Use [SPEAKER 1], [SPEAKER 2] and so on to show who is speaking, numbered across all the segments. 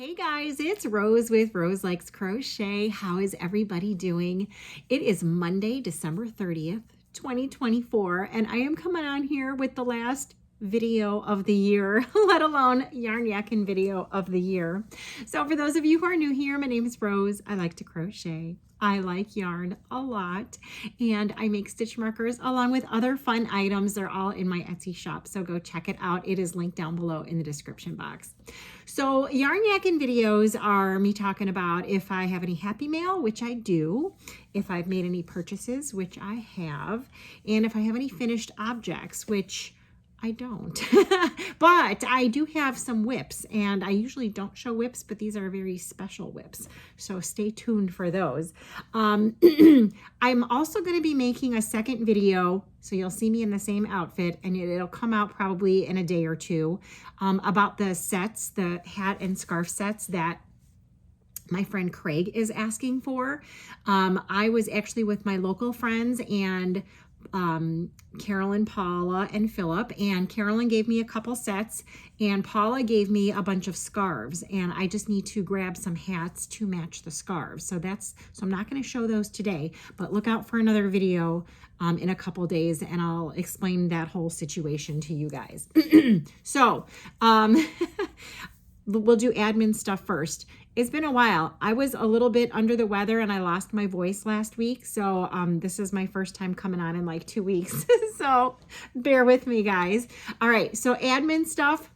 [SPEAKER 1] Hey guys, it's Rose with Roselikescrochet. How is everybody doing? It is Monday, December 30th, 2024, and I am coming on here with the last video of the year, let alone yarn yakking video of the year. So for those of you who are new here, my name is Rose. I like to crochet. I like yarn a lot, and I make stitch markers along with other fun items. They're all in my Etsy shop, so go check it out. It is linked down below in the description box. So yarn yakking videos are me talking about if I have any happy mail, which I do, if I've made any purchases, which I have, and if I have any finished objects, which I don't. But I do have some whips, and I usually don't show whips, but these are very special whips, so stay tuned for those. I'm also going to be making a second video, so you'll see me in the same outfit, and it'll come out probably in a day or two, about the sets, the hat and scarf sets that my friend Craig is asking for. I was actually with my local friends and Carolyn, Paula, and Philip, and Carolyn gave me a couple sets and Paula gave me a bunch of scarves, and I just need to grab some hats to match the scarves. So I'm not going to show those today, but look out for another video in a couple days, and I'll explain that whole situation to you guys. So we'll do admin stuff first. It's been a while. I was a little bit under the weather and I lost my voice last week. So this is my first time coming on in like 2 weeks. So bear with me, guys. All right. So admin stuff.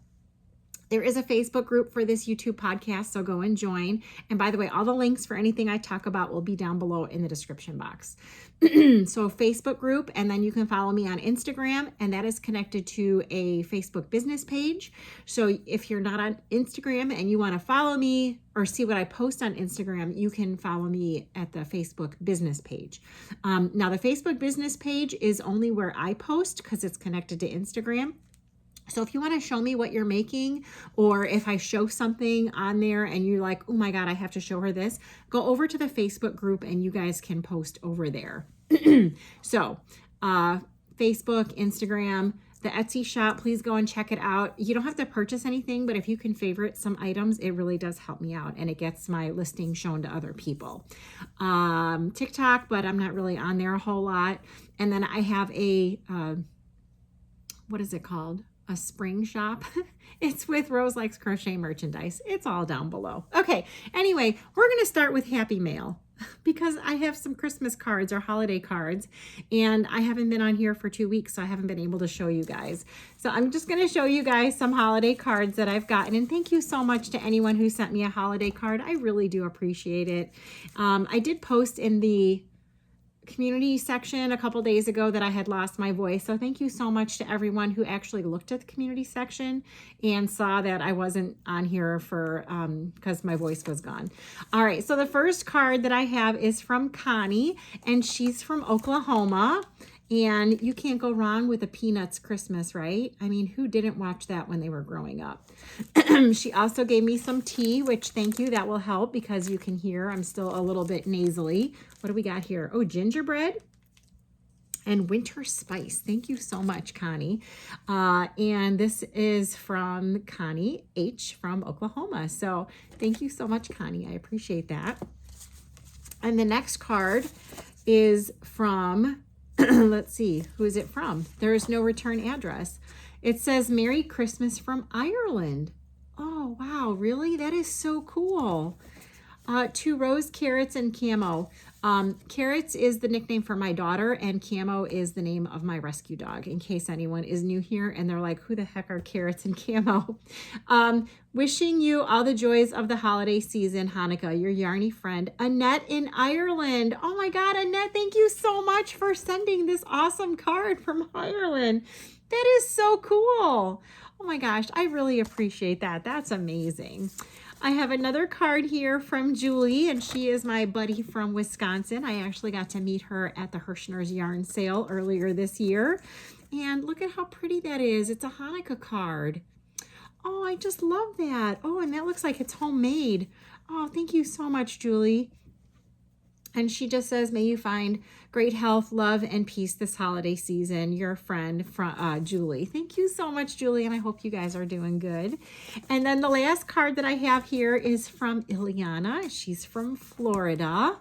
[SPEAKER 1] There is a Facebook group for this YouTube podcast, so go and join. And by the way, all the links for anything I talk about will be down below in the description box. So Facebook group, and then you can follow me on Instagram, and that is connected to a Facebook business page. So if you're not on Instagram and you want to follow me or see what I post on Instagram, you can follow me at the Facebook business page. Now the Facebook business page is only where I post because it's connected to Instagram. So if you want to show me what you're making, or if I show something on there and you're like, oh my God, I have to show her this, go over to the Facebook group and you guys can post over there. So Facebook, Instagram, the Etsy shop, please go and check it out. You don't have to purchase anything, but if you can favorite some items, it really does help me out and it gets my listing shown to other people. TikTok, but I'm not really on there a whole lot. And then I have a, what is it called? A spring shop. It's with Roselikescrochet merchandise. It's all down below. Okay, anyway, we're going to start with happy mail because I have some Christmas cards or holiday cards, and I haven't been on here for 2 weeks, so I haven't been able to show you guys. So I'm just going to show you guys some holiday cards that I've gotten, and thank you so much to anyone who sent me a holiday card. I really do appreciate it. I did post in the community section a couple days ago that I had lost my voice. So thank you so much to everyone who actually looked at the community section and saw that I wasn't on here for because my voice was gone. All right, so the first card that I have is from Connie, and she's from Oklahoma. And you can't go wrong with a Peanuts Christmas, right? I mean, who didn't watch that when they were growing up? She also gave me some tea, which thank you, that will help because you can hear I'm still a little bit nasally. What do we got here? Oh, gingerbread and winter spice. Thank you so much, Connie. And this is from Connie H. from Oklahoma. So thank you so much, Connie. I appreciate that. And the next card is from... let's see, who is it from? There is no return address. It says Merry Christmas from Ireland. Oh, wow, really? That is so cool. To Rose, Carrots, and Camo. Carrots is the nickname for my daughter, and Camo is the name of my rescue dog, in case anyone is new here and they're like, who the heck are Carrots and Camo? Wishing you all the joys of the holiday season, Hanukkah, your yarny friend, Annette in Ireland. Oh my God, Annette, thank you so much for sending this awesome card from Ireland. That is so cool. Oh my gosh, I really appreciate that. That's amazing. I have another card here from Julie, and she is my buddy from Wisconsin. I actually got to meet her at the Hirschner's yarn sale earlier this year. And look at how pretty that is. It's a Hanukkah card. Oh, I just love that. Oh, and that looks like it's homemade. Oh, thank you so much, Julie. And she just says, may you find great health, love, and peace this holiday season. Your friend, from Julie. Thank you so much, Julie, and I hope you guys are doing good. And then the last card that I have here is from Ileana. She's from Florida,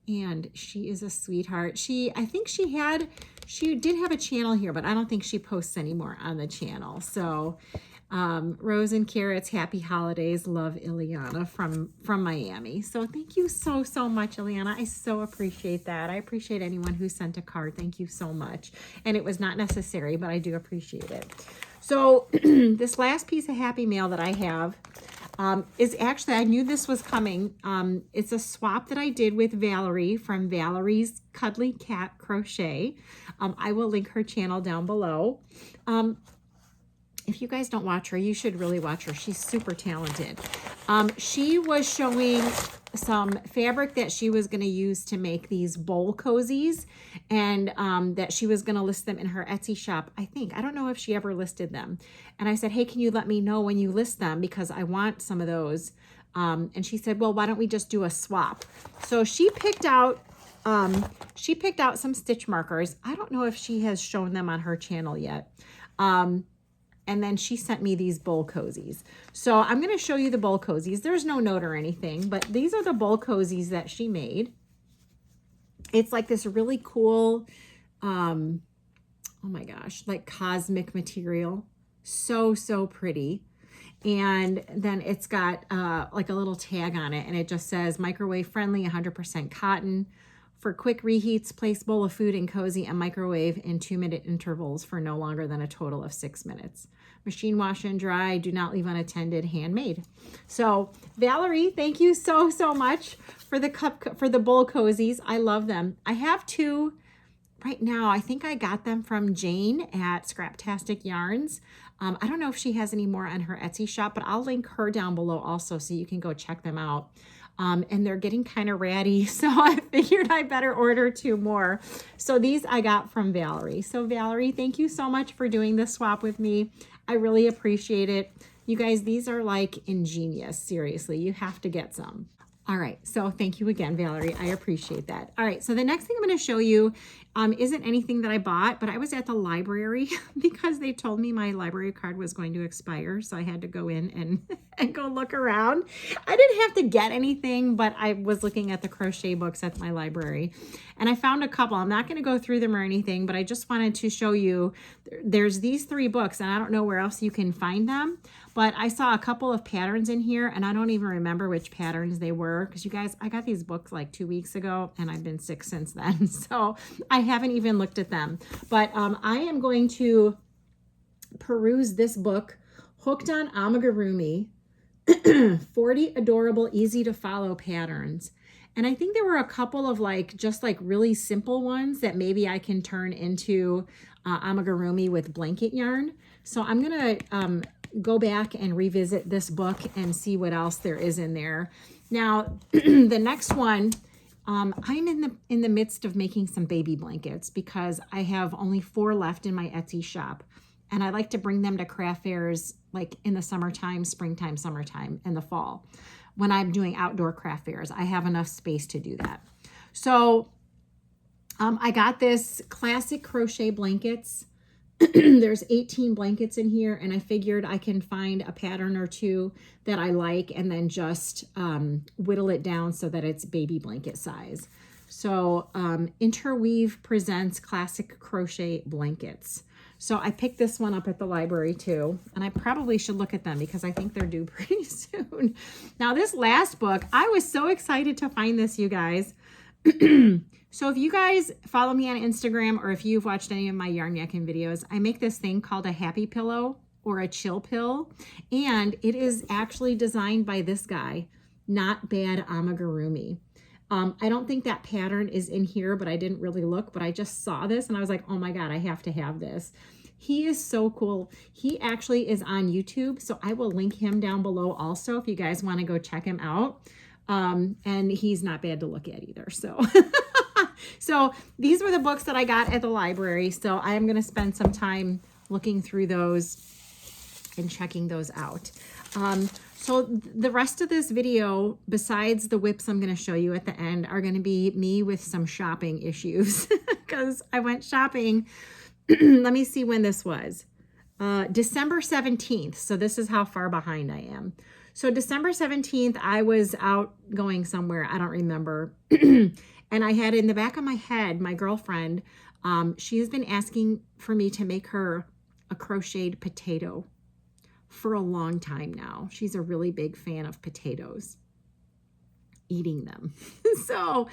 [SPEAKER 1] and she is a sweetheart. I think she did have a channel here, but I don't think she posts anymore on the channel. So Rose and Carrots, happy holidays, love, Ileana from Miami. So thank you so much, Ileana. I so appreciate that. I appreciate anyone who sent a card. Thank you so much. And it was not necessary, but I do appreciate it. So this last piece of happy mail that I have is actually, I knew this was coming. It's a swap that I did with Valerie from Valerie's Cuddly Cat Crochet. I will link her channel down below. If you guys don't watch her, you should really watch her. She's super talented. She was showing some fabric that she was going to use to make these bowl cozies, and that she was going to list them in her Etsy shop. I don't know if she ever listed them. And I said, hey, can you let me know when you list them, because I want some of those. And she said, well, why don't we just do a swap? So she picked out some stitch markers. I don't know if she has shown them on her channel yet. And then she sent me these bowl cozies. So I'm going to show you the bowl cozies. There's no note or anything, but these are the bowl cozies that she made. It's like this really cool, oh my gosh, like cosmic material. So pretty. And then it's got like a little tag on it, and it just says microwave friendly, 100% cotton. For quick reheats, place bowl of food in cozy and microwave in 2-minute intervals for no longer than a total of 6 minutes. Machine wash and dry, do not leave unattended, handmade. So Valerie, thank you so much for the bowl cozies. I love them. I have 2 right now. I think I got them from Jane at Scraptastic Yarns. I don't know if she has any more on her Etsy shop, but I'll link her down below also so you can go check them out. And they're getting kind of ratty, so I figured I better order 2 more. So these I got from Valerie. So Valerie, thank you so much for doing this swap with me. I really appreciate it. You guys, these are like ingenious. Seriously, you have to get some. All right, so thank you again, Valerie. I appreciate that. All right, so the next thing I'm going to show you isn't anything that I bought, but I was at the library because they told me my library card was going to expire, so I had to go in and go look around. I didn't have to get anything, but I was looking at the crochet books at my library, and I found a couple. I'm not going to go through them or anything, but I just wanted to show you there's these 3 books, and I don't know where else you can find them. But I saw a couple of patterns in here, and I don't even remember which patterns they were, because you guys, I got these books like 2 weeks ago, and I've been sick since then, so I haven't even looked at them. But I am going to peruse this book, Hooked on Amigurumi, 40 Adorable, Easy to Follow Patterns. And I think there were a couple of just really simple ones that maybe I can turn into amigurumi with blanket yarn. So I'm going to go back and revisit this book and see what else there is in there. Now, the next one, I'm in the midst of making some baby blankets because I have only 4 left in my Etsy shop. And I like to bring them to craft fairs like in the summertime, springtime, summertime, and the fall. When I'm doing outdoor craft fairs, I have enough space to do that. So I got this classic crochet blankets. There's 18 blankets in here, and I figured I can find a pattern or 2 that I like and then just whittle it down so that it's baby blanket size. So Interweave presents classic crochet blankets. So I picked this one up at the library too, and I probably should look at them because I think they're due pretty soon. Now this last book, I was so excited to find this, you guys. So if you guys follow me on Instagram or if you've watched any of my yarn yakking videos, I make this thing called a happy pillow or a chill pill. And it is actually designed by this guy, Not Bad Amigurumi. I don't think that pattern is in here, but I didn't really look, but I just saw this and I was like, oh my God, I have to have this. He is so cool. He actually is on YouTube, so I will link him down below also if you guys want to go check him out. And he's not bad to look at either. So, so these were the books that I got at the library. So I am going to spend some time looking through those and checking those out. So the rest of this video, besides the whips I'm going to show you at the end, are going to be me with some shopping issues because I went shopping. Let me see when this was. December 17th. So this is how far behind I am. So December 17th, I was out going somewhere. I don't remember. And I had in the back of my head, my girlfriend, she has been asking for me to make her a crocheted potato for a long time now. She's a really big fan of potatoes, eating them. So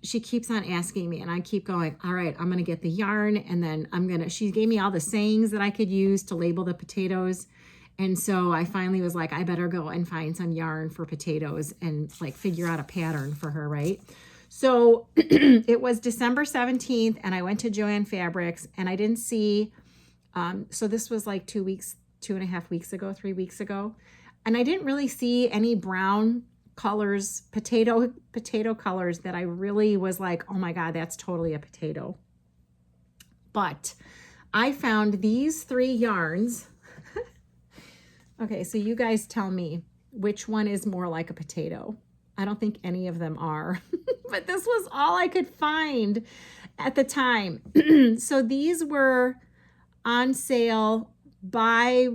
[SPEAKER 1] she keeps on asking me, and I keep going, all right, I'm going to get the yarn, and then she gave me all the sayings that I could use to label the potatoes. And so I finally was like, I better go and find some yarn for potatoes and like figure out a pattern for her, right? So it was December 17th, and I went to Joann Fabrics, and I didn't see, so this was like 2.5 weeks ago, 3 weeks ago. And I didn't really see any brown colors, potato colors that I really was like, oh my God, that's totally a potato. But I found these 3 yarns. Okay, so you guys tell me which one is more like a potato. I don't think any of them are, but this was all I could find at the time. So these were on sale, buy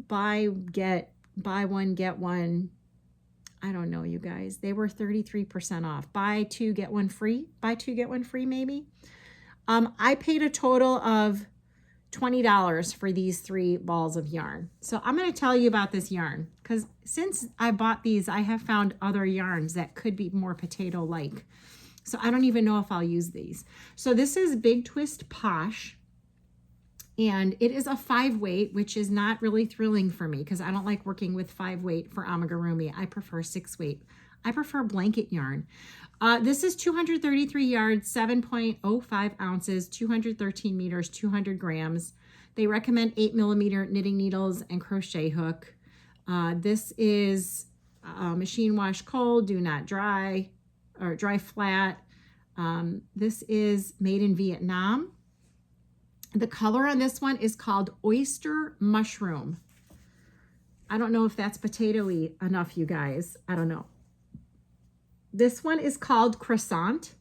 [SPEAKER 1] one, get one. I don't know, you guys. They were 33% off. Buy 2, get 1 free. Buy 2, get 1 free, maybe. I paid a total of $20 for these 3 balls of yarn. So I'm going to tell you about this yarn because since I bought these, I have found other yarns that could be more potato-like. So I don't even know if I'll use these. So this is Big Twist Posh, and it is a 5-weight, which is not really thrilling for me because I don't like working with 5-weight for amigurumi. I prefer 6-weight. I prefer blanket yarn. This is 233 yards, 7.05 ounces, 213 meters, 200 grams. They recommend 8mm knitting needles and crochet hook. This is machine wash cold, do not dry, or dry flat. This is made in Vietnam. The color on this one is called Oyster Mushroom. I don't know if that's potato-y enough, you guys. I don't know. This one is called Croissant.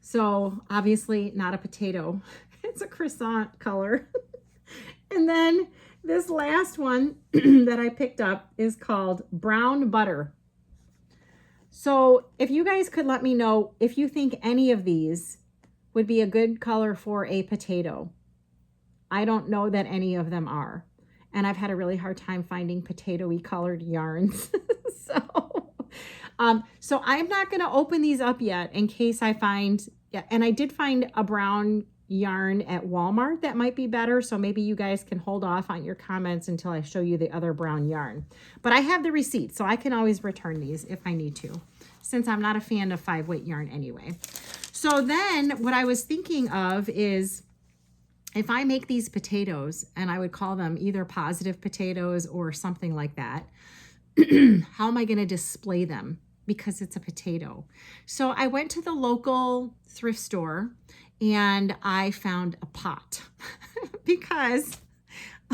[SPEAKER 1] So obviously not a potato. It's a croissant color. And then this last one that I picked up is called Brown Butter. So if you guys could let me know if you think any of these would be a good color for a potato. I don't know that any of them are. And I've had a really hard time finding potato-y colored yarns. So I'm not going to open these up yet in case I find, and I did find a brown yarn at Walmart that might be better. So maybe you guys can hold off on your comments until I show you the other brown yarn. But I have the receipt, so I can always return these if I need to, since I'm not a fan of 5-weight yarn anyway. So then what I was thinking of is if I make these potatoes, and I would call them either positive potatoes or something like that, how am I going to display them? Because it's a potato. So I went to the local thrift store and I found a pot because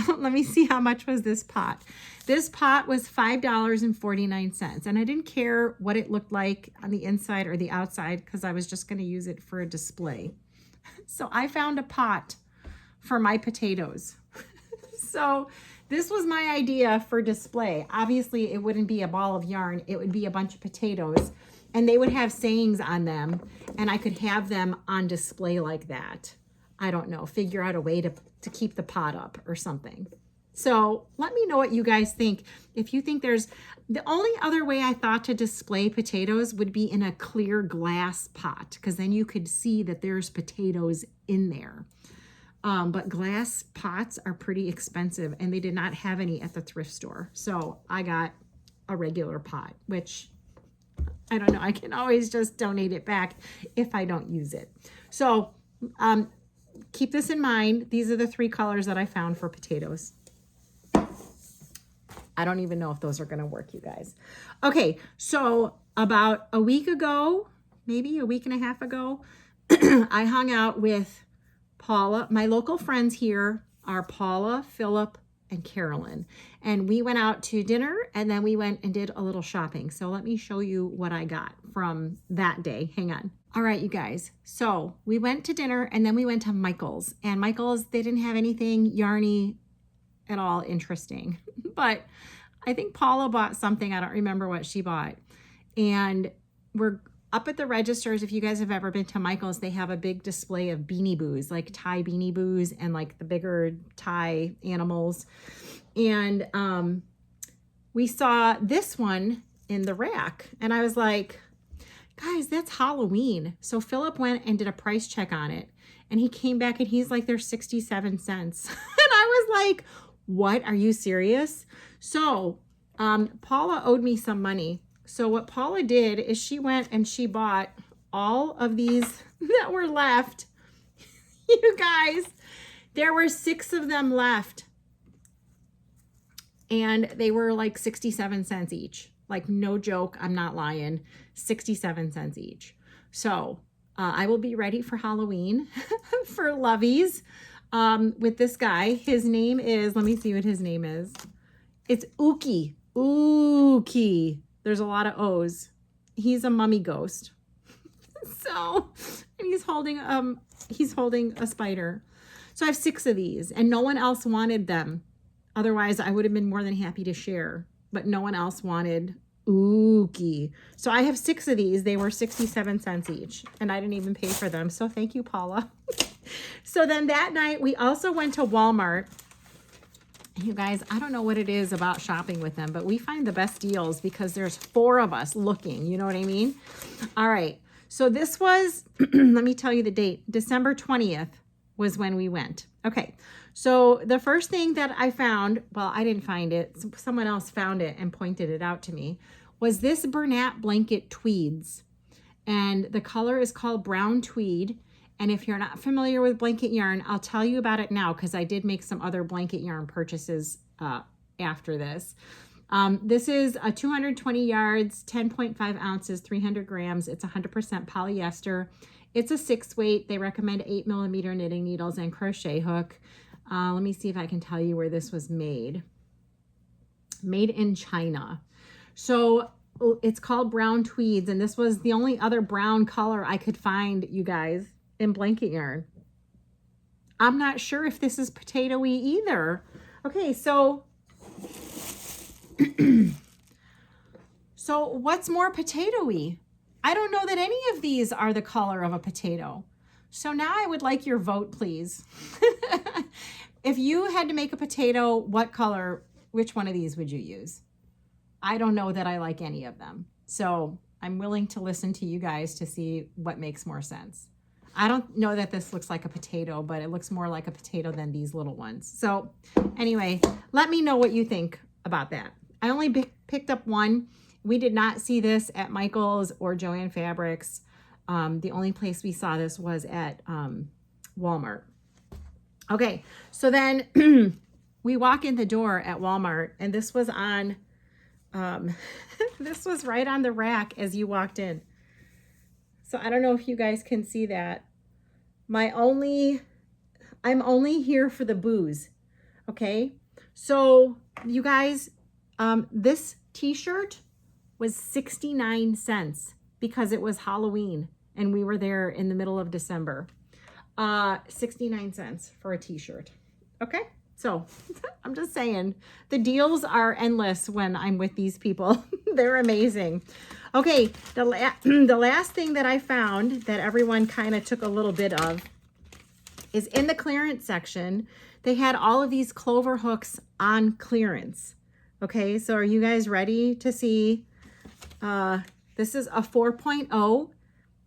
[SPEAKER 1] let me see how much was this pot. This pot was $5.49, and I didn't care what it looked like on the inside or the outside because I was just going to use it for a display. So I found a pot for my potatoes. So this was my idea for display. Obviously, it wouldn't be a ball of yarn. It would be a bunch of potatoes, and they would have sayings on them, and I could have them on display like that. I don't know, figure out a way to keep the pot up or something. So let me know what you guys think. If you think there's, the only other way I thought to display potatoes would be in a clear glass pot, because then you could see that there's potatoes in there. But glass pots are pretty expensive, and they did not have any at the thrift store. So I got a regular pot, which I don't know. I can always just donate it back if I don't use it. So keep this in mind. These are the 3 colors that I found for potatoes. I don't even know if those are going to work, you guys. Okay, so about a week ago, maybe a week and a half ago, I hung out with Paula, my local friends here are Paula, Philip, and Carolyn. And we went out to dinner and then we went and did a little shopping. So let me show you what I got from that day. Hang on. All right, you guys. So we went to dinner and then we went to Michael's. And Michael's, they didn't have anything yarny at all interesting. But I think Paula bought something. I don't remember what she bought. And we're up at the registers. If you guys have ever been to Michael's, they have a big display of Beanie Boos, like Thai Beanie Boos and like the bigger Thai animals. And we saw this one in the rack and I was like, guys, that's Halloween. So Philip went and did a price check on it and he came back and he's like, there's 67 cents. And I was like, what? Are you serious? So Paula owed me some money. So what Paula did is she went and she bought all of these that were left. You guys, there were 6 of them left. And they were like 67 cents each. Like no joke, I'm not lying, 67 cents each. So I will be ready for Halloween for Lovies with this guy. His name is, let me see what his name is. It's Ookie. Ookie. There's a lot of O's. He's a mummy ghost. So, and he's holding a spider. So I have 6 of these and no one else wanted them. Otherwise I would have been more than happy to share, but no one else wanted Ookie. So I have 6 of these. They were 67 cents each and I didn't even pay for them. So thank you, Paula. So then that night we also went to Walmart. You guys, I don't know what it is about shopping with them, but we find the best deals because there's 4 of us looking, you know what I mean? All right. So this was, let me tell you the date, December 20th was when we went. Okay. So the first thing that I found, well, I didn't find it. Someone else found it and pointed it out to me, was this Bernat blanket tweeds. And the color is called brown tweed. And if you're not familiar with blanket yarn, I'll tell you about it now because I did make some other blanket yarn purchases after this. This is a 220 yards, 10.5 ounces, 300 grams. It's 100% polyester. It's a 6 weight. They recommend 8mm knitting needles and crochet hook. Let me see if I can tell you where this was made. Made in China. So it's called brown tweeds. And this was the only other brown color I could find, you guys, in blanket yarn. I'm not sure if this is potato-y either. Okay, so so what's more potato-y? I don't know that any of these are the color of a potato. So now I would like your vote, please. If you had to make a potato, what color, which one of these would you use? I don't know that I like any of them. So I'm willing to listen to you guys to see what makes more sense. I don't know that this looks like a potato, but it looks more like a potato than these little ones. So anyway, let me know what you think about that. I only picked up one. We did not see this at Michael's or Joann Fabrics. The only place we saw this was at Walmart. Okay, so then we walk in the door at Walmart, and this was on, this was right on the rack as you walked in. So I don't know if you guys can see that. I'm only here for the booze. Okay. So you guys, this t-shirt was 69 cents because it was Halloween and we were there in the middle of December. 69 cents for a t-shirt. Okay. So I'm just saying the deals are endless when I'm with these people. They're amazing. Okay, the last thing that I found that everyone kind of took a little bit of is in the clearance section. They had all of these clover hooks on clearance. Okay, so are you guys ready to see? This is a 4.0.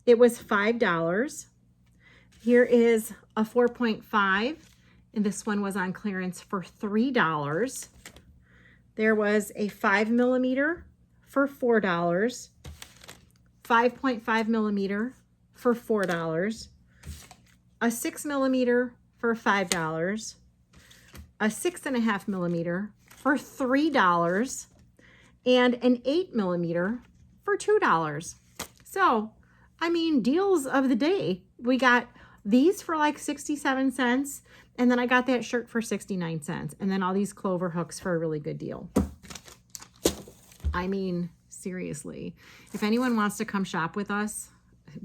[SPEAKER 1] It was $5. Here is a 4.5, and this one was on clearance for $3. There was a 5mm for $4. 5.5mm for $4, a 6mm for $5, a 6.5mm for $3, and an 8mm for $2. So, I mean, deals of the day. We got these for like 67 cents. And then I got that shirt for 69 cents. And then all these clover hooks for a really good deal. I mean, seriously, if anyone wants to come shop with us,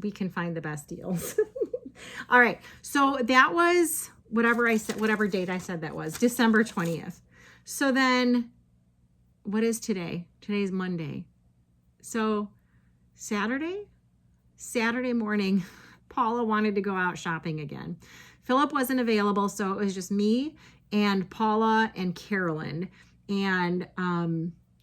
[SPEAKER 1] we can find the best deals. All right. So that was whatever I said, whatever date I said that was, December 20th. So then what is today? Today's Monday. So Saturday morning, Paula wanted to go out shopping again. Philip wasn't available, so it was just me and Paula and Carolyn. And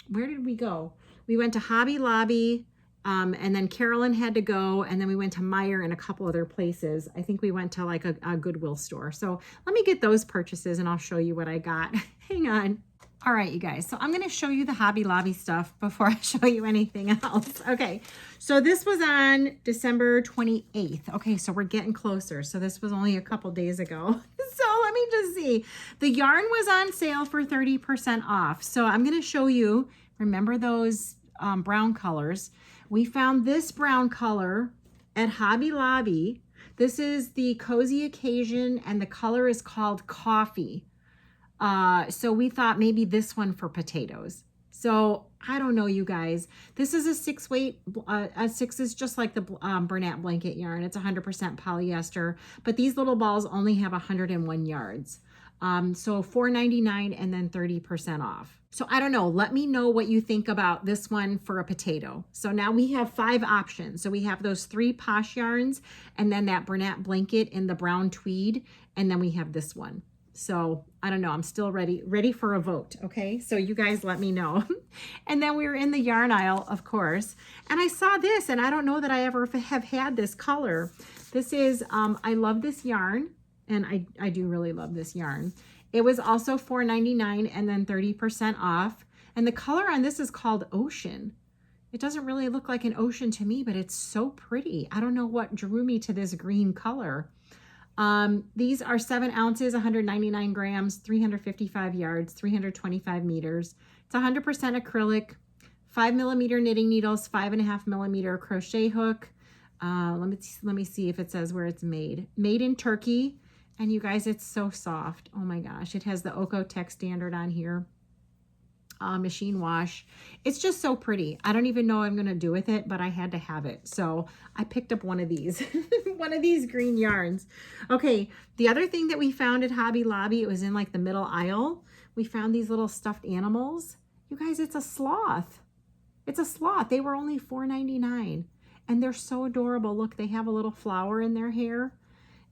[SPEAKER 1] where did we go? We went to Hobby Lobby, and then Carolyn had to go, and then we went to Meijer and a couple other places. I think we went to like a Goodwill store. So let me get those purchases and I'll show you what I got. Hang on. All right, you guys. So I'm going to show you the Hobby Lobby stuff before I show you anything else. Okay. So this was on December 28th. Okay. So we're getting closer. So this was only a couple days ago. So let me just see. The yarn was on sale for 30% off. So I'm going to show you, remember those brown colors? We found this brown color at Hobby Lobby. This is the Cozy Occasion and the color is called Coffee. So we thought maybe this one for potatoes. So I don't know, you guys. This is a 6 weight. A 6 is just like the Bernat blanket yarn. It's 100% polyester, but these little balls only have 101 yards. So $4.99 and then 30% off. So I don't know. Let me know what you think about this one for a potato. So now we have 5 options. So we have those 3 posh yarns and then that Bernat blanket in the brown tweed. And then we have this one. So I don't know. I'm still ready for a vote. Okay. So you guys let me know. And then we were in the yarn aisle, of course. And I saw this and I don't know that I ever have had this color. This is, I love this yarn. And I do really love this yarn. It was also $4.99 and then 30% off. And the color on this is called Ocean. It doesn't really look like an ocean to me, but it's so pretty. I don't know what drew me to this green color. These are 7 ounces, 199 grams, 355 yards, 325 meters. It's 100% acrylic, 5mm knitting needles, 5.5mm crochet hook. Let me see if it says where it's made. Made in Turkey. And you guys, it's so soft. Oh my gosh. It has the Oeko-Tex standard on here. Machine wash. It's just so pretty. I don't even know what I'm going to do with it, but I had to have it. So I picked up one of these, one of these green yarns. Okay. The other thing that we found at Hobby Lobby, it was in like the middle aisle. We found these little stuffed animals. You guys, it's a sloth. It's a sloth. They were only $4.99 and they're so adorable. Look, they have a little flower in their hair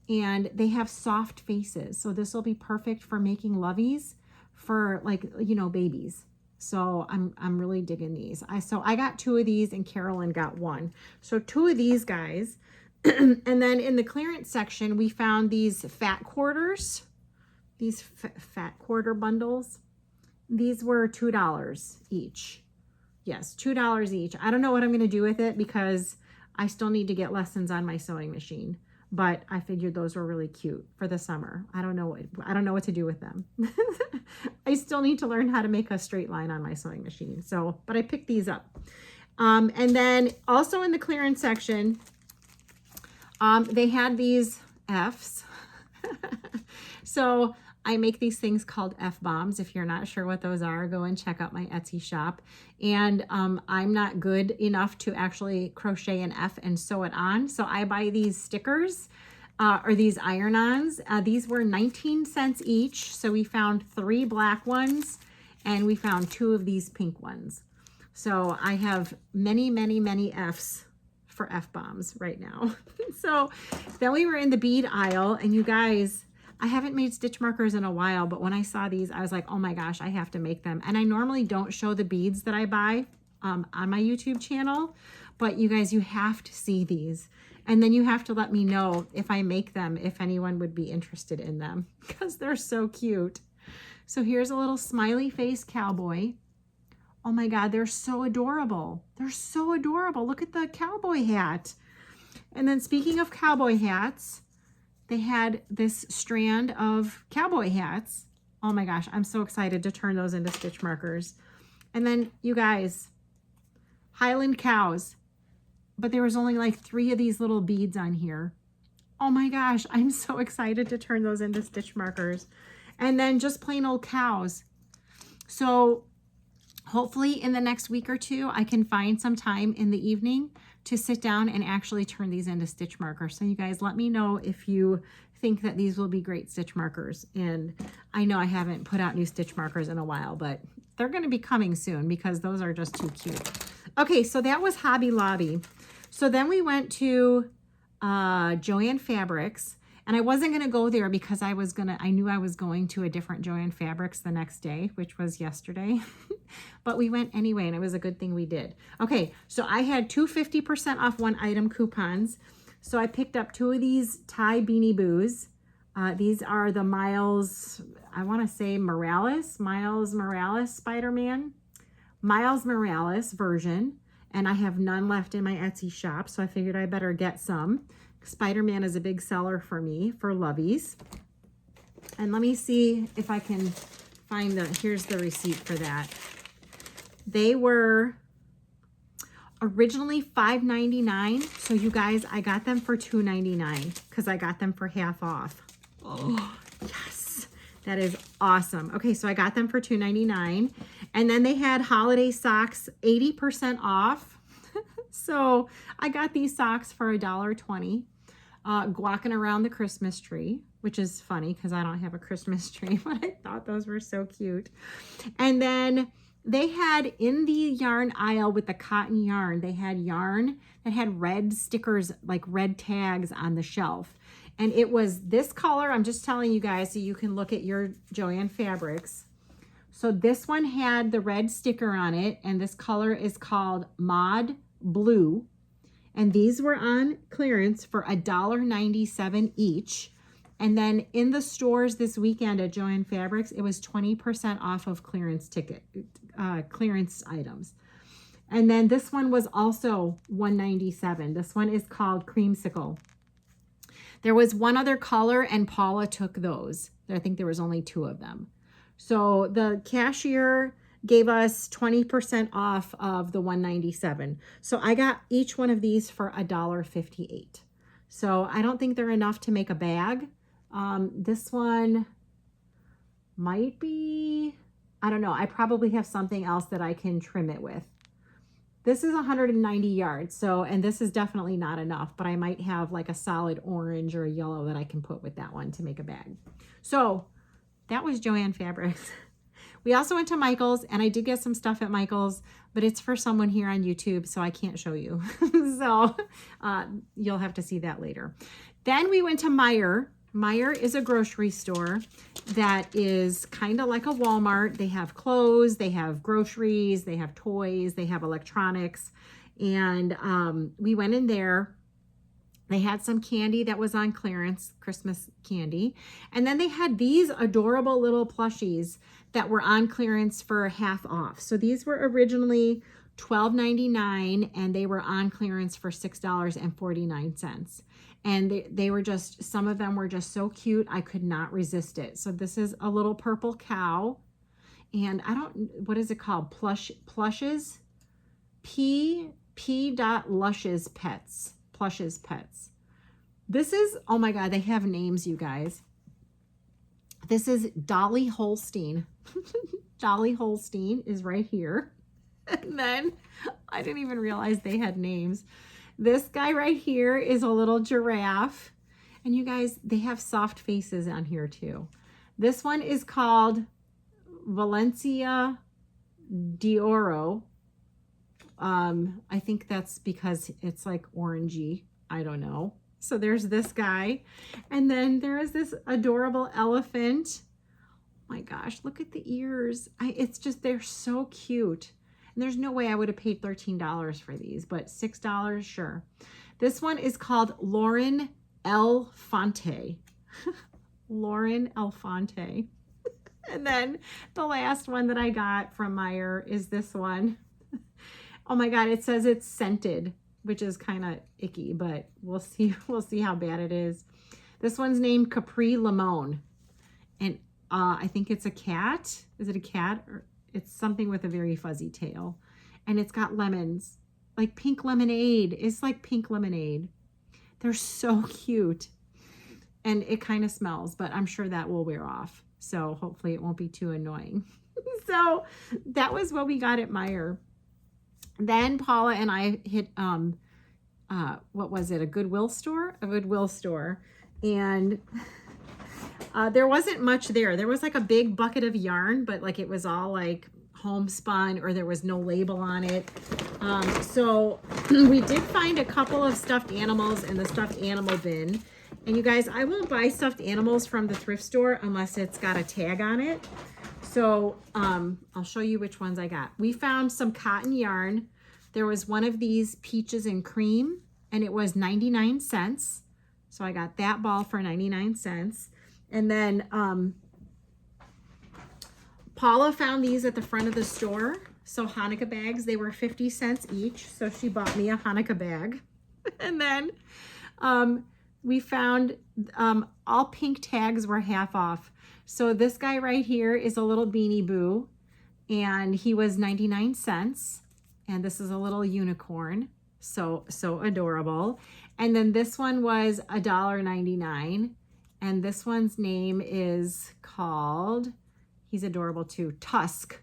[SPEAKER 1] and they have soft faces. So this will be perfect for making loveys for like, you know, babies. So I'm really digging these. So I got 2 of these and Carolyn got 1. So 2 of these guys. And then in the clearance section, we found these fat quarters, these fat quarter bundles. These were $2 each. Yes, $2 each. I don't know what I'm going to do with it because I still need to get lessons on my sewing machine. But I figured those were really cute for the summer. I don't know what to do with them. I still need to learn how to make a straight line on my sewing machine. So, but I picked these up. And then also in the clearance section, they had these Fs. So I make these things called F-bombs. If you're not sure what those are, go and check out my Etsy shop. And I'm not good enough to actually crochet an F and sew it on. So I buy these stickers or these iron-ons. These were 19 cents each. So we found 3 black ones and we found 2 of these pink ones. So I have many, many, many Fs for F-bombs right now. So then we were in the bead aisle and you guys, I haven't made stitch markers in a while, but when I saw these, I was like, oh my gosh, I have to make them. And I normally don't show the beads that I buy on my YouTube channel, but you guys, you have to see these. And then you have to let me know if I make them, if anyone would be interested in them, because they're so cute. So here's a little smiley face cowboy. Oh my God, they're so adorable. They're so adorable. Look at the cowboy hat. And then speaking of cowboy hats, they had this strand of cowboy hats. Oh my gosh, I'm so excited to turn those into stitch markers. And then you guys, Highland cows. But there was only like 3 of these little beads on here. Oh my gosh, I'm so excited to turn those into stitch markers. And then just plain old cows. So hopefully in the next week or two, I can find some time in the evening to sit down and actually turn these into stitch markers. So you guys let me know if you think that these will be great stitch markers. And I know I haven't put out new stitch markers in a while, but they're going to be coming soon because those are just too cute. Okay, so that was Hobby Lobby. So then we went to Joann Fabrics, and I wasn't going to go there because I knew I was going to a different Joann Fabrics the next day, which was yesterday. But we went anyway, and it was a good thing we did. Okay, so I had 2 50% off one item coupons. So I picked up 2 of these tie Beanie Boos. These are the Miles, I want to say Miles Morales Spider-Man. Miles Morales version. And I have none left in my Etsy shop, so I figured I better get some. Spider-Man is a big seller for me, for lovies. And let me see if I can find here's the receipt for that. They were originally $5.99. So you guys, I got them for $2.99 because I got them for half off. Oh, yes. That is awesome. Okay, so I got them for $2.99. And then they had holiday socks 80% off. So I got these socks for $1.20. Walking around the Christmas tree, which is funny because I don't have a Christmas tree, but I thought those were so cute. And then they had in the yarn aisle with the cotton yarn, they had yarn that had red stickers, like red tags on the shelf. And it was this color. I'm just telling you guys so you can look at your Joann Fabrics. So this one had the red sticker on it, and this color is called Mod Blue. And these were on clearance for $1.97 each. And then in the stores this weekend at Joann Fabrics, it was 20% off of clearance items. And then this one was also $1.97. This one is called Creamsicle. There was one other color, and Paula took those. I think there was only 2 of them. So the cashier gave us 20% off of the $1.97. So I got each one of these for $1.58. So I don't think they're enough to make a bag. This one might be, I don't know. I probably have something else that I can trim it with. This is 190 yards. So, and this is definitely not enough, but I might have like a solid orange or a yellow that I can put with that one to make a bag. So that was Joann Fabrics. We also went to Michael's, and I did get some stuff at Michael's, but it's for someone here on YouTube, so I can't show you. So you'll have to see that later. Then we went to Meijer. Meijer is a grocery store that is kind of like a Walmart. They have clothes, they have groceries, they have toys, they have electronics. And we went in there. They had some candy that was on clearance, Christmas candy. And then they had these adorable little plushies that were on clearance for half off. So these were originally $12.99 and they were on clearance for $6.49. And they were just, some of them were just so cute, I could not resist it. So this is a little purple cow. And I don't, what is it called? Plushes? Lushes Pets. Plushes Pets. This is, oh my God, they have names, you guys. This is Dolly Holstein. Dolly Holstein is right here. And then I didn't even realize they had names. This guy right here is a little giraffe. And you guys, they have soft faces on here too. This one is called Valencia d'Oro. I think that's because it's like orangey. I don't know. So there's this guy. And then there is this adorable elephant. Oh my gosh, look at the ears. It's just, they're so cute. And there's no way I would have paid $13 for these, but $6, sure. This one is called Lauren Elfonte. Lauren Elfonte. And then the last one that I got from Meijer is this one. Oh my God, it says it's scented, which is kind of icky, but we'll see how bad it is. This one's named Capri Limon. And I think it's a cat. Is it a cat? Or it's something with a very fuzzy tail. And it's got lemons, like pink lemonade. It's like pink lemonade. They're so cute. and it kind of smells, but I'm sure that will wear off. So hopefully it won't be too annoying. So that was what we got at Meijer. Then Paula and I hit, what was it? A Goodwill store? A Goodwill store. And there wasn't much there. There was like a big bucket of yarn, but like it was all like homespun, or there was no label on it. So we did find a couple of stuffed animals in the stuffed animal bin. And you guys, I won't buy stuffed animals from the thrift store unless it's got a tag on it. So I'll show you which ones I got. We found some cotton yarn. There was one of these peaches and cream, and it was 99 cents. So I got that ball for 99 cents. And then Paula found these at the front of the store. So Hanukkah bags, they were 50 cents each. So she bought me a Hanukkah bag. And then we found all pink tags were half off. So this guy right here is a little Beanie Boo, and he was 99 cents. And this is a little unicorn. So adorable. And then this one was $1.99. And this one's name is called, he's adorable too, Tusk.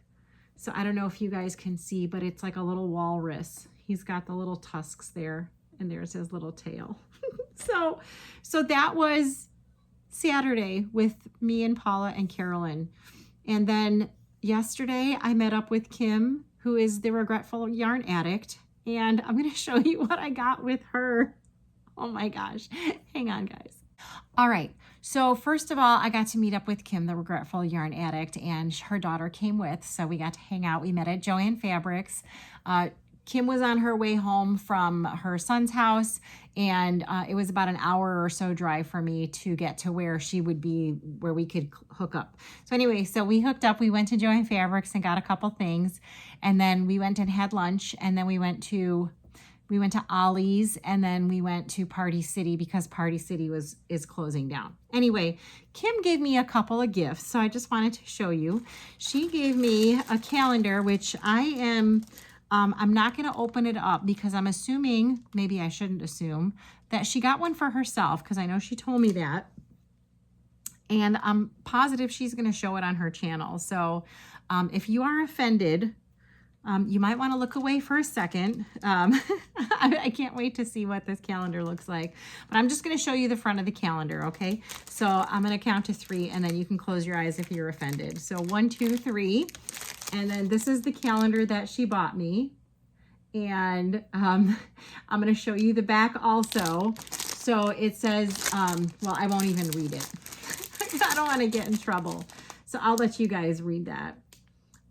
[SPEAKER 1] So I don't know if you guys can see, but it's like a little walrus. He's got the little tusks there, and there's his little tail. So that was Saturday with me and Paula and Carolyn. And then yesterday I met up with Kim, who is the Regretful Yarn Addict. And I'm going to show you what I got with her. Oh my gosh. Hang on, guys. All right. So first of all, I got to meet up with Kim, the Regretful Yarn Addict, and her daughter came with. So we got to hang out. We met at Joann Fabrics. Kim was on her way home from her son's house, and it was about an hour or so drive for me to get to where she would be, where we could hook up. So anyway, so we hooked up. We went to Joann Fabrics and got a couple things, and then we went and had lunch, and then we went to Ollie's, and then we went to Party City because Party City is closing down. Anyway, Kim gave me a couple of gifts, so I just wanted to show you. She gave me a calendar, which I'm not going to open it up because I'm assuming, maybe I shouldn't assume, that she got one for herself, because I know she told me that. And I'm positive she's going to show it on her channel. So if you are offended, you might want to look away for a second. I can't wait to see what this calendar looks like. But I'm just going to show you the front of the calendar, okay? So I'm going to count to 3, and then you can close your eyes if you're offended. So 1, 2, 3. And then this is the calendar that she bought me. And I'm going to show you the back also. So it says, well, I won't even read it. I don't want to get in trouble. So I'll let you guys read that.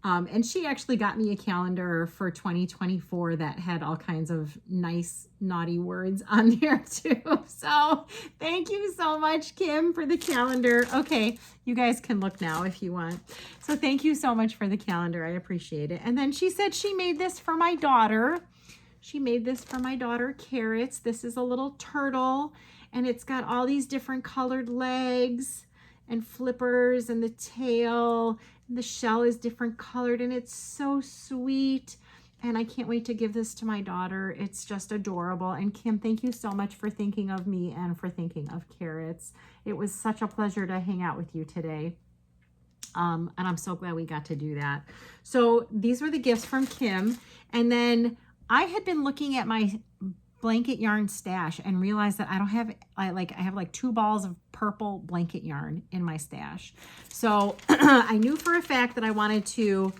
[SPEAKER 1] And she actually got me a calendar for 2024 that had all kinds of nice, naughty words on there too. So thank you so much, Kim, for the calendar. Okay, you guys can look now if you want. So thank you so much for the calendar. I appreciate it. And then she said she made this for my daughter. She made this for my daughter, Carrots. This is a little turtle, and it's got all these different colored legs and flippers, and the tail, and the shell is different colored, and it's so sweet. And I can't wait to give this to my daughter. It's just adorable. And Kim, thank you so much for thinking of me and for thinking of Carrots. It was such a pleasure to hang out with you today. And I'm so glad we got to do that. So these were the gifts from Kim. And then I had been looking at my blanket yarn stash and realized that I have like 2 balls of purple blanket yarn in my stash. So I knew for a fact that I wanted to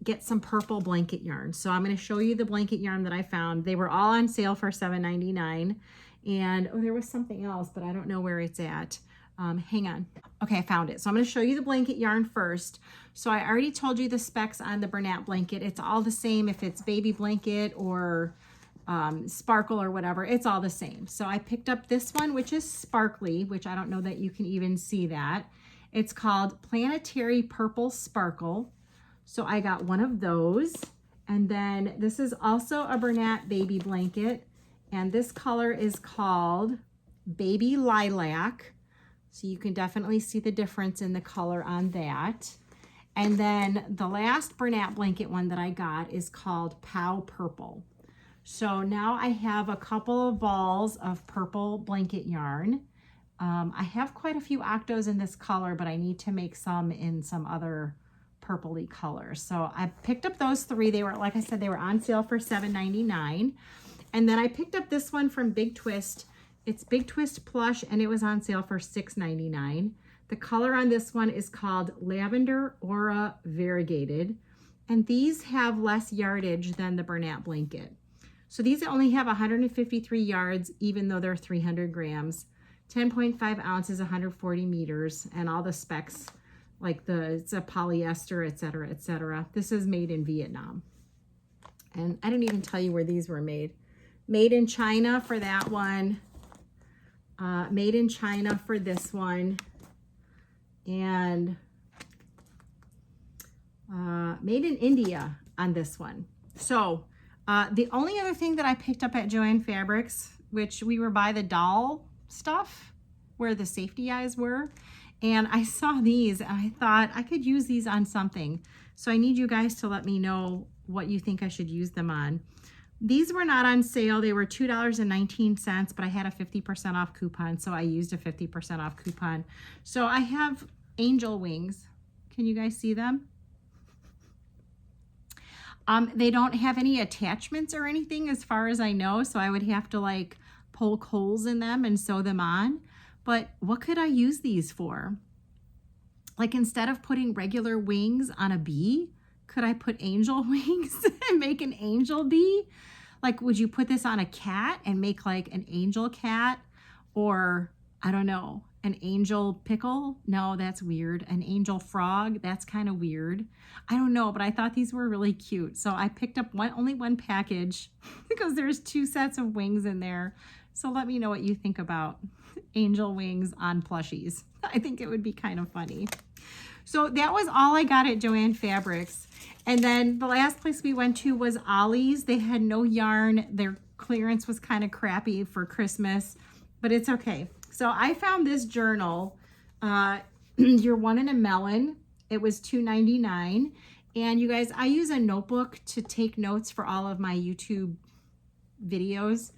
[SPEAKER 1] get some purple blanket yarn. So I'm going to show you the blanket yarn that I found. They were all on sale for $7.99. And oh, there was something else, but I don't know where it's at. Hang on. Okay, I found it. So I'm going to show you the blanket yarn first. So I already told you the specs on the Bernat blanket. It's all the same if it's baby blanket or sparkle or whatever, it's all the same. So I picked up this one, which is sparkly, which I don't know that you can even see that. It's called Planetary Purple Sparkle. So I got one of those. And then this is also a Bernat baby blanket. And this color is called Baby Lilac. So you can definitely see the difference in the color on that. And then the last Bernat blanket one that I got is called Pow Purple. So now I have a couple of balls of purple blanket yarn. I have quite a few octos in this color, but I need to make some in some other purpley colors. So I picked up those three. They were, like I said, they were on sale for $7.99. And then I picked up this one from Big Twist. It's Big Twist Plush, and it was on sale for $6.99. The color on this one is called Lavender Aura Variegated. And these have less yardage than the Bernat blanket. So these only have 153 yards, even though they're 300 grams. 10.5 ounces, 140 meters, and all the specs, like it's a polyester, etc., etc. This is made in Vietnam. And I didn't even tell you where these were made. Made in China for that one. Made in China for this one. And made in India on this one. So the only other thing that I picked up at Joann Fabrics, which we were by the doll stuff where the safety eyes were, and I saw these and I thought I could use these on something. So I need you guys to let me know what you think I should use them on. These were not on sale. They were $2.19, but I had a 50% off coupon, so I used a 50% off coupon. So I have angel wings. Can you guys see them? They don't have any attachments or anything as far as I know, so I would have to like poke holes in them and sew them on. But what could I use these for? Like, instead of putting regular wings on a bee, could I put angel wings and make an angel bee? Like, would you put this on a cat and make like an angel cat? Or, I don't know, an angel pickle? No, that's weird. An angel frog? That's kind of weird. I don't know, but I thought these were really cute. So I picked up only one package because there's 2 sets of wings in there. So let me know what you think about angel wings on plushies. I think it would be kind of funny. So that was all I got at Joann Fabrics. And then the last place we went to was Ollie's. They had no yarn. Their clearance was kind of crappy for Christmas, but it's okay. So I found this journal, You're One in a Melon. It was $2.99. And you guys, I use a notebook to take notes for all of my YouTube videos.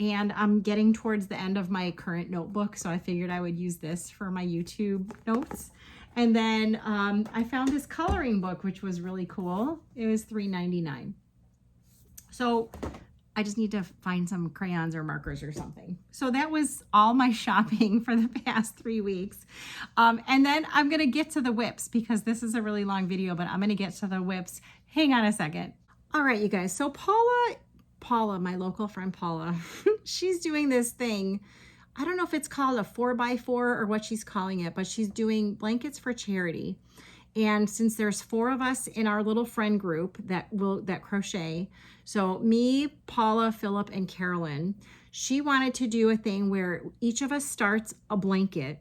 [SPEAKER 1] And I'm getting towards the end of my current notebook, so I figured I would use this for my YouTube notes. And then I found this coloring book, which was really cool. It was $3.99. So I just need to find some crayons or markers or something. So that was all my shopping for the past 3 weeks. And then I'm going to get to the whips because this is a really long video, but I'm going to get to the whips. Hang on a second. All right, you guys. So Paula, my local friend Paula, she's doing this thing. I don't know if it's called a 4x4 or what she's calling it, but she's doing blankets for charity. And since there's 4 of us in our little friend group that crochet, so me, Paula, Philip, and Carolyn, she wanted to do a thing where each of us starts a blanket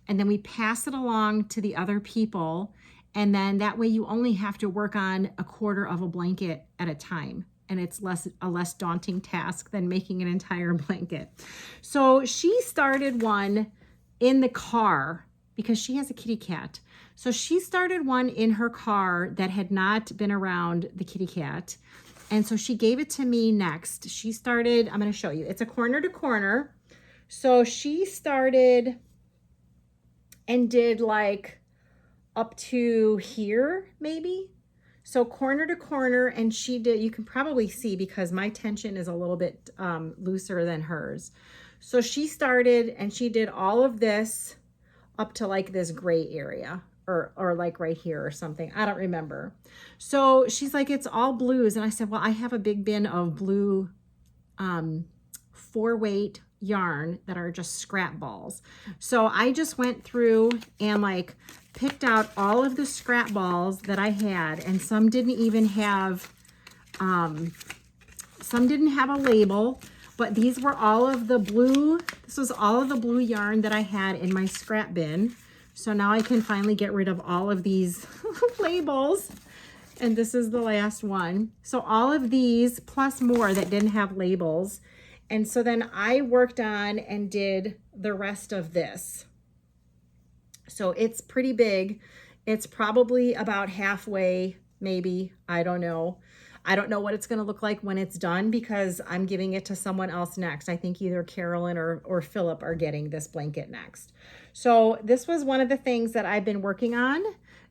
[SPEAKER 1] and then we pass it along to the other people. And then that way you only have to work on a quarter of a blanket at a time. And it's a less daunting task than making an entire blanket. So she started one in the car because she has a kitty cat. So she started one in her car that had not been around the kitty cat. And so she gave it to me next. She started, I'm going to show you. It's a corner to corner. So she started and did like up to here, maybe. So corner to corner, and she did, you can probably see because my tension is a little bit looser than hers. So she started and she did all of this up to like this gray area or like right here or something. I don't remember. So she's like, it's all blues. And I said, well, I have a big bin of blue 4-weight yarn that are just scrap balls. So I just went through and like picked out all of the scrap balls that I had, and some didn't even have a label, but these were all of the blue. This was all of the blue yarn that I had in my scrap bin. So now I can finally get rid of all of these labels. And this is the last one. So all of these plus more that didn't have labels. And so then I worked on and did the rest of this. So it's pretty big. It's probably about halfway, maybe, I don't know. I don't know what it's going to look like when it's done because I'm giving it to someone else next. I think either Carolyn or Philip are getting this blanket next. So this was one of the things that I've been working on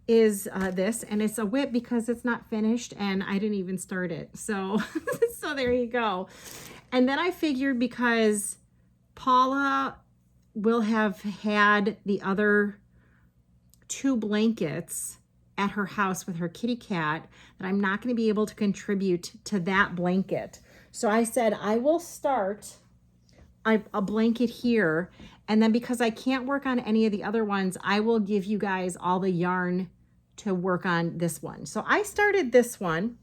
[SPEAKER 1] is this, and it's a whip because it's not finished and I didn't even start it. So, so there you go. And then I figured because Paula will have had the other 2 blankets at her house with her kitty cat, that I'm not going to be able to contribute to that blanket. So I said, I will start a blanket here. And then because I can't work on any of the other ones, I will give you guys all the yarn to work on this one. So I started this one,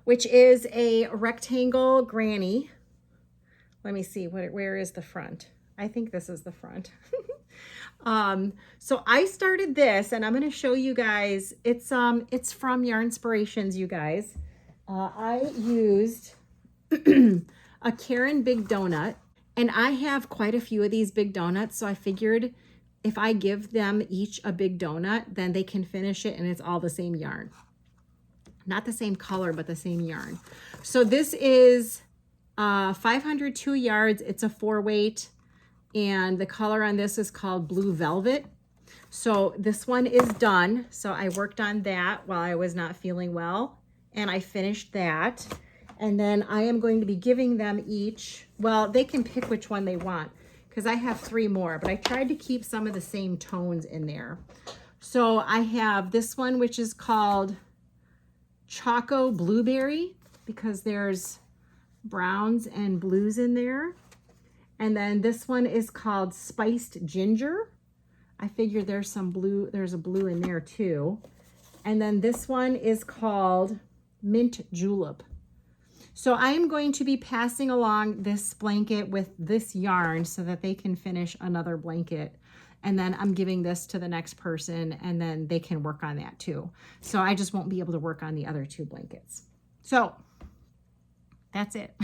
[SPEAKER 1] which is a rectangle granny. Let me see, where is the front? I think this is the front. So I started this, and I'm going to show you guys. It's from Yarnspirations, you guys. I used a Karen Big Donut, and I have quite a few of these big donuts. So I figured if I give them each a big donut, then they can finish it, and it's all the same yarn. Not the same color, but the same yarn. So this is 502 yards. It's a 4-weight. And the color on this is called Blue Velvet. So this one is done. So I worked on that while I was not feeling well, and I finished that. And then I am going to be giving them each, well, they can pick which one they want because I have 3 more, but I tried to keep some of the same tones in there. So I have this one, which is called Choco Blueberry, because there's browns and blues in there. And then this one is called Spiced Ginger. I figure there's some blue, there's a blue in there too. And then this one is called Mint Julep. So I am going to be passing along this blanket with this yarn so that they can finish another blanket. And then I'm giving this to the next person, and then they can work on that too. So I just won't be able to work on the other 2 blankets. So that's it.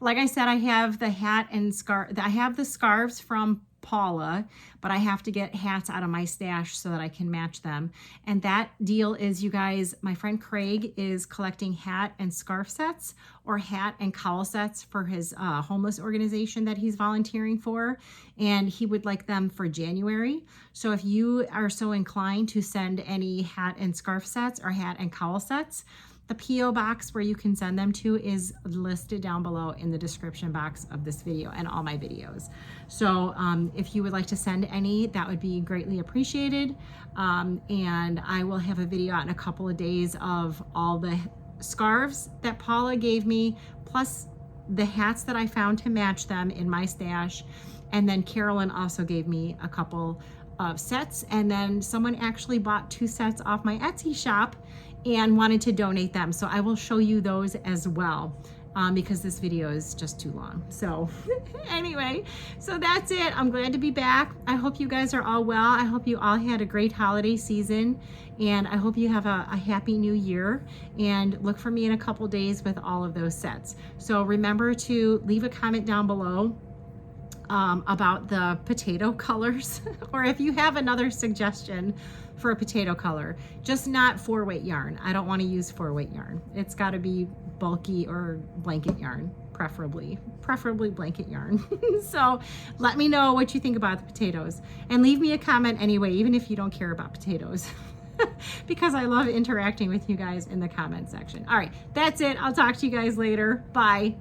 [SPEAKER 1] Like I said, I have the hat and scarf. I have the scarves from Paula, but I have to get hats out of my stash so that I can match them. And that deal is, you guys, my friend Craig is collecting hat and scarf sets or hat and cowl sets for his homeless organization that he's volunteering for. And he would like them for January. So if you are so inclined to send any hat and scarf sets or hat and cowl sets, the P.O. box where you can send them to is listed down below in the description box of this video and all my videos. So if you would like to send any, that would be greatly appreciated. And I will have a video out in a couple of days of all the scarves that Paula gave me, plus the hats that I found to match them in my stash. And then Carolyn also gave me a couple of sets. And then someone actually bought 2 sets off my Etsy shop and wanted to donate them. So I will show you those as well because this video is just too long. So anyway, so that's it. I'm glad to be back. I hope you guys are all well. I hope you all had a great holiday season, and I hope you have a happy new year, and look for me in a couple days with all of those sets. So remember to leave a comment down below about the potato colors, or if you have another suggestion for a potato color, just not 4-weight yarn. I don't want to use 4-weight yarn. It's got to be bulky or blanket yarn, preferably blanket yarn. So let me know what you think about the potatoes, and leave me a comment anyway, even if you don't care about potatoes, because I love interacting with you guys in the comment section. All right, that's it. I'll talk to you guys later. Bye.